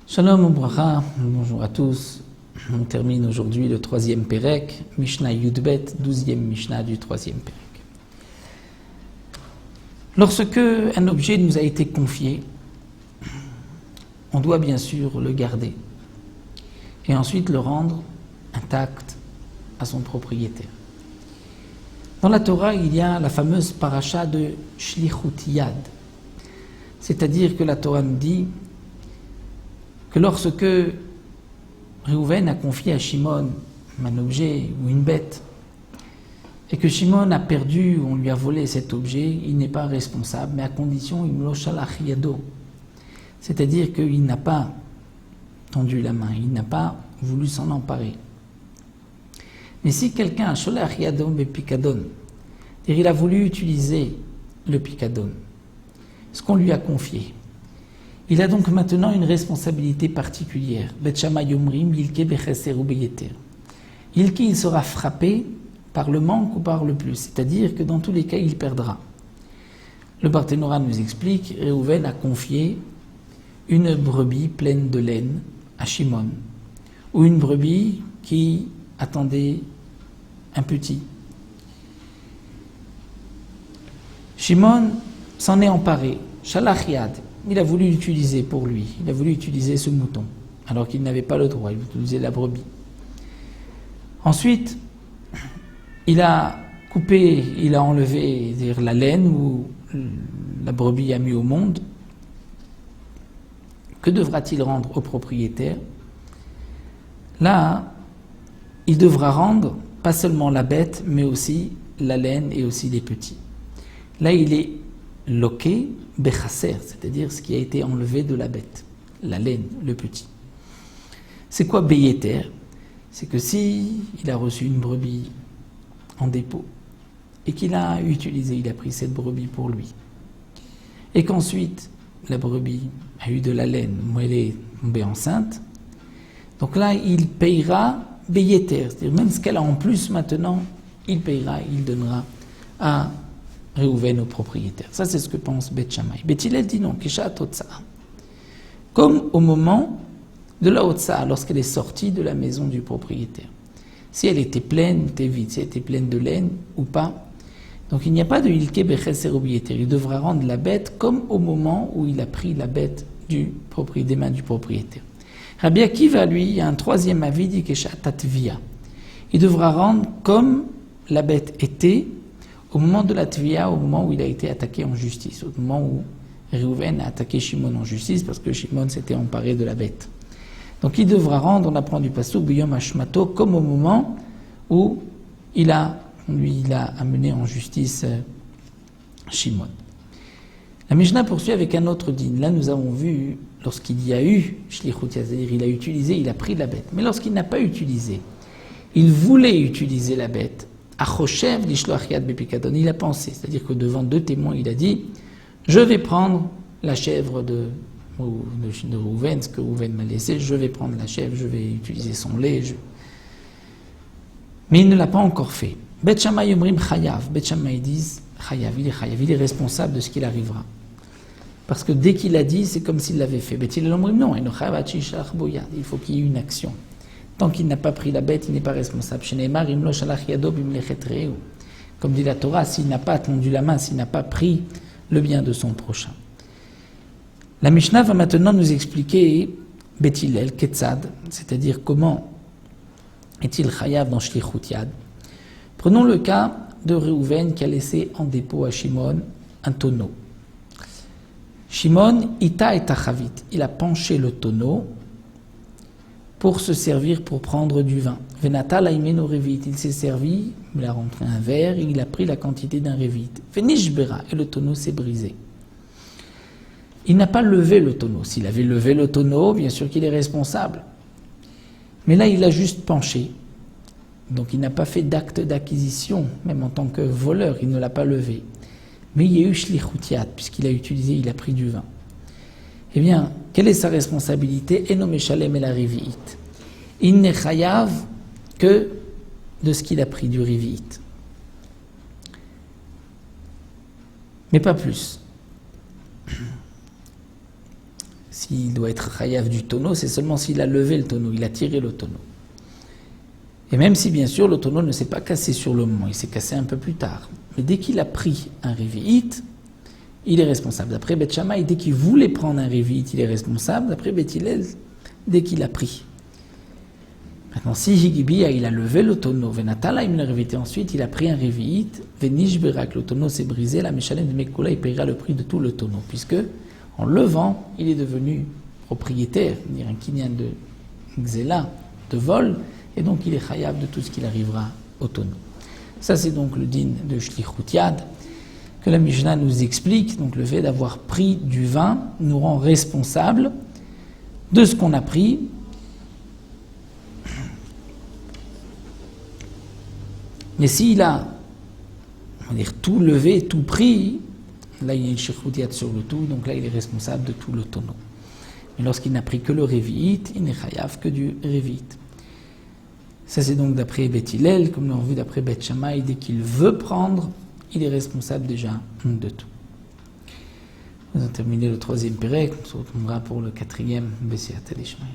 Shalom Ubracha, bonjour à tous. On termine aujourd'hui le 3e Pérec, Mishnah Yudbet, 12e Mishnah du 3e Pérec. Lorsque un objet nous a été confié, on doit bien sûr le garder et ensuite le rendre intact à son propriétaire. Dans la Torah, il y a la fameuse paracha de Shlichut Yad, c'est-à-dire que la Torah nous dit que lorsque Réhouven a confié à Shimon un objet ou une bête, et que Shimon a perdu ou on lui a volé cet objet, il n'est pas responsable, mais à condition imlo shalach yado, c'est-à-dire qu'il n'a pas tendu la main, il n'a pas voulu s'en emparer. Mais si quelqu'un a shalach yado bepikadon, c'est-à-dire il a voulu utiliser le pikadon, ce qu'on lui a confié, il a donc maintenant une responsabilité particulière. Bet Shammai Omrim, Yilke becheser ou beyeter. Yilke, il sera frappé par le manque ou par le plus, c'est-à-dire que dans tous les cas, il perdra. Le Barthénora nous explique, Réhouven a confié une brebis pleine de laine à Shimon, ou une brebis qui attendait un petit. Shimon s'en est emparé, Shalach Yad. Il a voulu l'utiliser pour lui, il a voulu utiliser ce mouton, alors qu'il n'avait pas le droit, il voulait utiliser la brebis. Ensuite, il a coupé, il a enlevé la laine où la brebis a mis au monde. Que devra-t-il rendre au propriétaire? Là, il devra rendre pas seulement la bête, mais aussi la laine et aussi les petits. Là, il est loqué, bechasser, c'est-à-dire ce qui a été enlevé de la bête, la laine, le petit. C'est quoi beyeter? C'est que si il a reçu une brebis en dépôt et qu'il a utilisé, il a pris cette brebis pour lui, et qu'ensuite la brebis a eu de la laine, où elle est tombée enceinte, donc là il payera beyeter, c'est-à-dire même ce qu'elle a en plus maintenant, il payera, il donnera à Réhouven au propriétaire. Ça, c'est ce que pense Bet Shammai. Bet Hillel dit non, Keshat Otsa'a. Comme au moment de la Otsa'a, lorsqu'elle est sortie de la maison du propriétaire. Si elle était pleine, était vide, si elle était pleine de laine ou pas. Donc il n'y a pas de Hilke Becheser ou Beyeter. Il devra rendre la bête comme au moment où il a pris la bête des mains du propriétaire. Rabbi Akiva, lui, il y a un troisième avis, dit Keshat Tatvia. Il devra rendre comme la bête était au moment de la Tvia, au moment où il a été attaqué en justice, au moment où Réhouven a attaqué Shimon en justice, parce que Shimon s'était emparé de la bête. Donc il devra rendre, on apprend du pasuk, Biyom Hashmato, comme au moment où il a amené en justice Shimon. La Mishnah poursuit avec un autre din. Là, nous avons vu, lorsqu'il y a eu Shlichut Yad, c'est-à-dire il a utilisé, il a pris la bête. Mais lorsqu'il n'a pas utilisé, il voulait utiliser la bête, Achoshev l'ishloach yad bepikadon, il a pensé, c'est-à-dire que devant deux témoins, il a dit je vais prendre la chèvre de Réhouven, ce que Réhouven m'a laissé, je vais prendre la chèvre, je vais utiliser son lait. Mais il ne l'a pas encore fait. Bet Shammai Omrim Chayav, Bet Shammai disent Chayav, il est responsable de ce qu'il arrivera. Parce que dès qu'il a dit, c'est comme s'il l'avait fait. Bet Hillel Omrim non, il faut qu'il y ait une action. Tant qu'il n'a pas pris la bête, il n'est pas responsable. Comme dit la Torah, s'il n'a pas tendu la main, s'il n'a pas pris le bien de son prochain. La Mishnah va maintenant nous expliquer Bet Hillel, Ketzad, c'est-à-dire comment est-il chayav dans Shlichut Yad. Prenons le cas de Réhouven qui a laissé en dépôt à Shimon un tonneau. Shimon, ita et tachavit, il a penché le tonneau pour se servir, pour prendre du vin. Venata laimeno revit, il s'est servi, il a rentré un verre, il a pris la quantité d'un revit. Venishbera, et le tonneau s'est brisé. Il n'a pas levé le tonneau. S'il avait levé le tonneau, bien sûr qu'il est responsable. Mais là, il a juste penché. Donc il n'a pas fait d'acte d'acquisition, même en tant que voleur, il ne l'a pas levé. Mais il y a eu Shlichut Yad, puisqu'il a utilisé, il a pris du vin. Eh bien, quelle est sa responsabilité? Eno meshalem el ha-revi'it. Il n'est chayav que de ce qu'il a pris du revi'it. Mais pas plus. S'il doit être chayav du tonneau, c'est seulement s'il a levé le tonneau, il a tiré le tonneau. Et même si, bien sûr, le tonneau ne s'est pas cassé sur le moment, il s'est cassé un peu plus tard. Mais dès qu'il a pris un révi'it, il est responsable. D'après Beth Shammai, dès qu'il voulait prendre un révi'it, il est responsable. D'après Beth Hillel, dès qu'il a pris. Maintenant, si Higibiya, il a levé le tonneau, Venatala, il l'a révité ensuite, il a pris un révi'it, Venishberak, le tonneau s'est brisé, la Meshalem de Mekula, il paiera le prix de tout le tonneau, puisque en levant, il est devenu propriétaire, c'est-à-dire un kinyan de Xéla, de vol, et donc il est chayav de tout ce qu'il arrivera au tonneau. Ça, c'est donc le din de Shlichut Yad, que la Mishnah nous explique. Donc le fait d'avoir pris du vin nous rend responsables de ce qu'on a pris. Mais s'il a, on va dire, tout levé, tout pris, là il y a une Shlichut Yad sur le tout, donc là il est responsable de tout le tonneau. Mais lorsqu'il n'a pris que le révi'it, il n'est chayav que du révi'it. Ça c'est donc d'après Beth Hillel, comme nous l'avons vu d'après Beth Shammai, dès qu'il veut prendre, il est responsable déjà de tout. Nous avons terminé le 3e pérec, on se retrouvera pour le 4e Bessiat Elishmaïa.